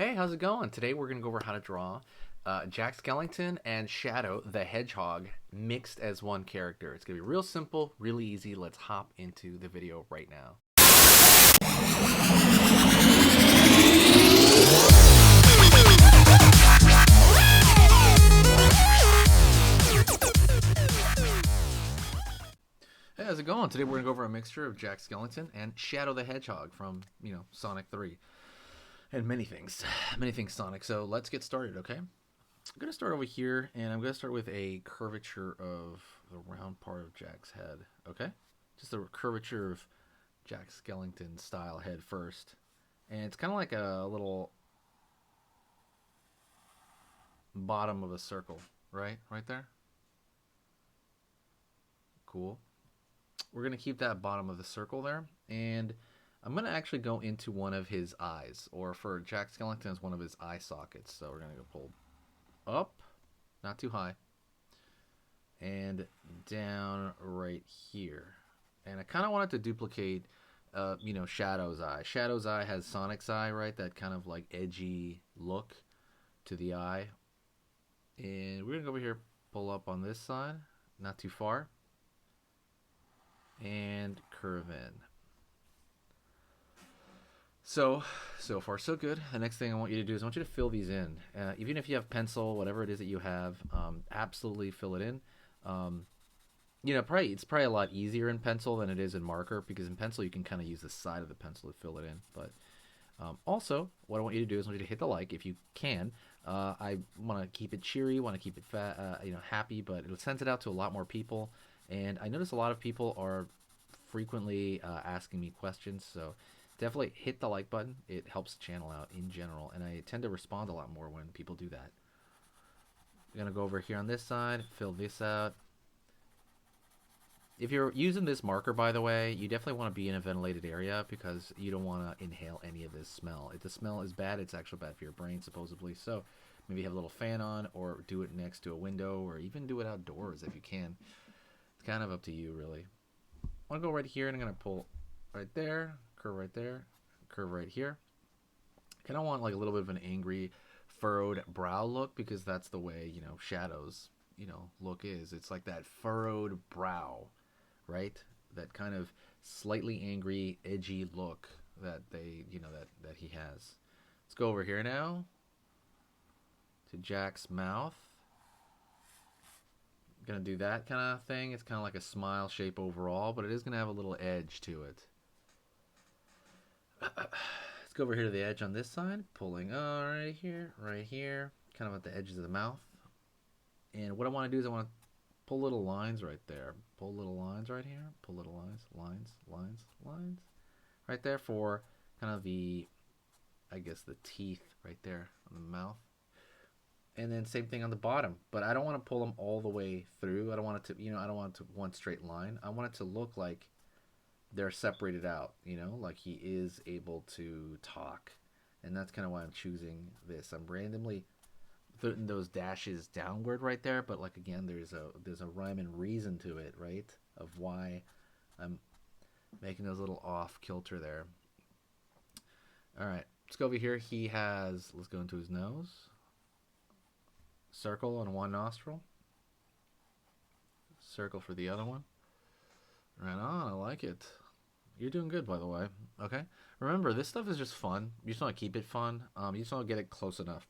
Hey, how's it going? Today we're going to go over how to draw Jack Skellington and Shadow the Hedgehog mixed as one character. It's going to be real simple, really easy. Let's hop into the video right now. Hey, how's it going? Today we're going to go over a mixture of Jack Skellington and Shadow the Hedgehog from, Sonic 3. And many things Sonic. So let's get started, okay? I'm going to start over here, and I'm going to start with a curvature of the round part of Jack's head, okay? Just a curvature of Jack Skellington style head first. And it's kind of like a little bottom of a circle, right? Right there. Cool. We're going to keep that bottom of the circle there, and I'm going to actually go into one of his eyes, or for Jack Skellington, it's one of his eye sockets. So we're going to go pull up, not too high, and down right here. And I kind of wanted to duplicate, Shadow's eye. Shadow's eye has Sonic's eye, right? That kind of like edgy look to the eye. And we're going to go over here, pull up on this side, not too far, and curve in. So far so good. The next thing I want you to do is I want you to fill these in. Even if you have pencil, whatever it is that you have, absolutely fill it in. It's probably a lot easier in pencil than it is in marker, because in pencil you can kind of use the side of the pencil to fill it in. But also, what I want you to do is I want you to hit the like if you can. I want to keep it cheery, want to keep it happy, but it sends it out to a lot more people. And I notice a lot of people are frequently asking me questions, so definitely hit the like button. It helps the channel out in general, and I tend to respond a lot more when people do that. I'm going to go over here on this side, fill this out. If you're using this marker, by the way, you definitely want to be in a ventilated area, because you don't want to inhale any of this smell. If the smell is bad, it's actually bad for your brain, supposedly. So maybe have a little fan on, or do it next to a window, or even do it outdoors if you can. It's kind of up to you, really. I want to go right here, and I'm going to pull right there, curve right there, curve right here. I kind of want like a little bit of an angry, furrowed brow look, because that's the way, Shadow's, look is. It's like that furrowed brow, right? That kind of slightly angry, edgy look that that he has. Let's go over here now to Jack's mouth. Gonna do that kind of thing. It's kind of like a smile shape overall, but it is gonna have a little edge to it. Let's go over here to the edge on this side, pulling right here, kind of at the edges of the mouth. And what I want to do is I want to pull little lines right there, pull little lines right here, pull little lines right there for kind of the, I guess, the teeth right there on the mouth. And then same thing on the bottom, but I don't want to pull them all the way through. I don't want it to, I don't want it to one straight line. I want it to look like they're separated out, like he is able to talk. And that's kind of why I'm choosing this. I'm randomly putting those dashes downward right there, but like, again, there's a rhyme and reason to it, right? Of why I'm making those little off kilter there. All right, let's go over here. Let's go into his nose. Circle on one nostril. Circle for the other one. Right on, I like it. You're doing good, by the way. Okay. Remember, this stuff is just fun. You just want to keep it fun. You just want to get it close enough.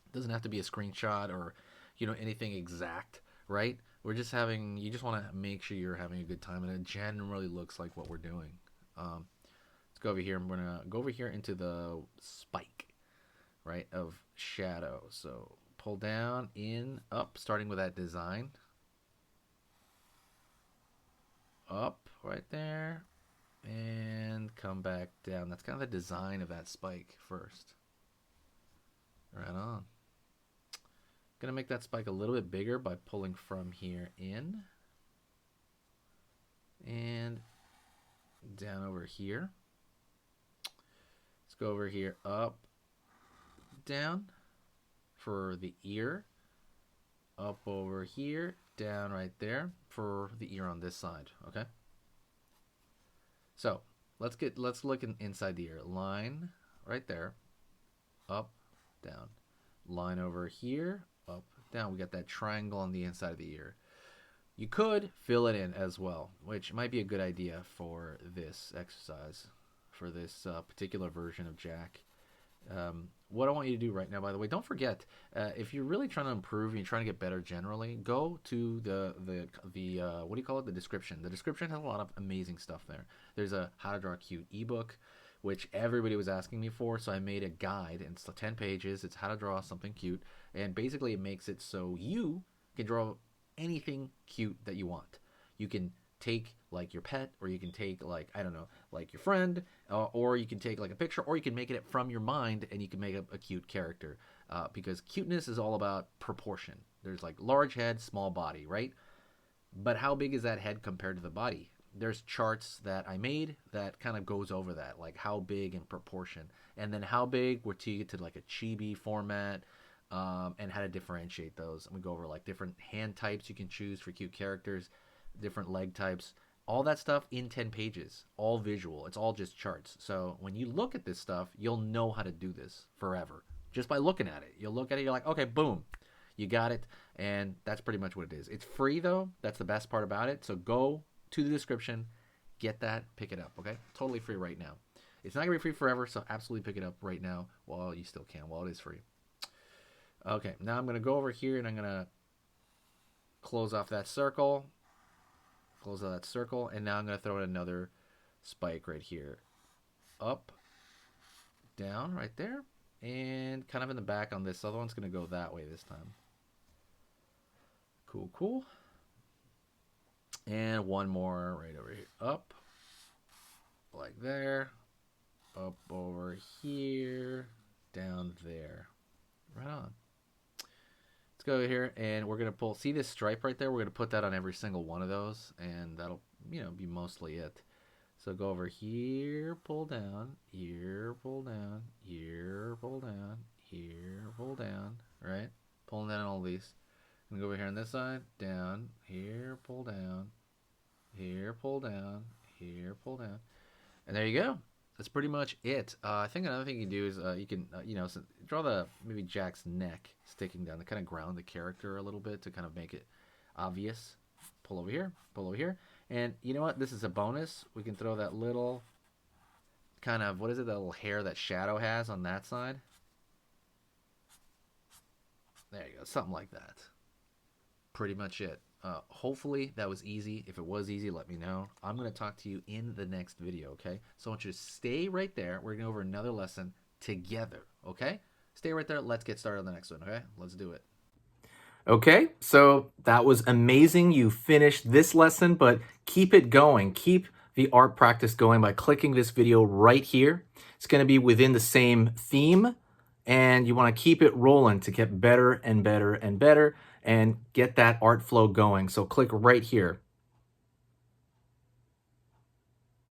It doesn't have to be a screenshot or, anything exact, right? You just want to make sure you're having a good time, and it generally looks like what we're doing. Let's go over here. I'm going to go over here into the spike, right, of Shadow. So pull down, in, up, starting with that design. Up right there, and come back down. That's kind of the design of that spike first. Right on. Gonna make that spike a little bit bigger by pulling from here in and down over here. Let's go over here, up, down for the ear, up over here, down right there for the ear on this side. Okay, so let's look inside the ear. Line right there, up, down. Line over here, up, down. We got that triangle on the inside of the ear. You could fill it in as well, which might be a good idea for this exercise, for this particular version of Jack. What I want you to do right now, by the way, don't forget, if you're really trying to improve and you're trying to get better generally, go to the what do you call it? The description. The description has a lot of amazing stuff there. There's a How to Draw Cute ebook, which everybody was asking me for, so I made a guide, and it's 10 pages. It's how to draw something cute, and basically it makes it so you can draw anything cute that you want. You can take like your pet, or you can take like, I don't know, like your friend, or you can take like a picture, or you can make it from your mind and you can make a cute character, because cuteness is all about proportion. There's like large head, small body, right? But how big is that head compared to the body? There's charts that I made that kind of goes over that, like how big in proportion, and then how big we're to get to like a chibi format, and how to differentiate those. And we go over like different hand types you can choose for cute characters, different leg types, all that stuff in 10 pages, all visual. It's all just charts. So when you look at this stuff, you'll know how to do this forever. Just by looking at it. You'll look at it, you're like, okay, boom, you got it. And that's pretty much what it is. It's free though. That's the best part about it. So go to the description, get that, pick it up, okay? Totally free right now. It's not gonna be free forever, so absolutely pick it up right now while you still can, while it is free. Okay, now I'm gonna go over here and I'm gonna close off that circle. Close out that circle, and now I'm going to throw in another spike right here. Up, down, right there, and kind of in the back on this. Other one's going to go that way this time. Cool, cool. And one more right over here. Up, like there. Up over here, down there. Right on. Go over here and we're going to pull, see this stripe right there? We're going to put that on every single one of those, and that'll, be mostly it. So go over here, pull down, here, pull down, here, pull down, here, pull down, right? Pulling down all these. I'm going to go over here on this side, down, here, pull down, here, pull down, here, pull down. And there you go. That's pretty much it. I think another thing you can do is you can, so draw maybe Jack's neck sticking down to kind of ground the character a little bit to kind of make it obvious. Pull over here, pull over here. And you know what? This is a bonus. We can throw that little kind of, what is it, that little hair that Shadow has on that side. There you go, something like that. Pretty much it. Hopefully that was easy. If it was easy, let me know. I'm going to talk to you in the next video, okay? So I want you to stay right there. We're going to go over another lesson together, okay? Stay right there. Let's get started on the next one, okay? Let's do it. Okay, so that was amazing. You finished this lesson, but keep it going. Keep the art practice going by clicking this video right here. It's going to be within the same theme, and you want to keep it rolling to get better and better and better and get that art flow going. So click right here.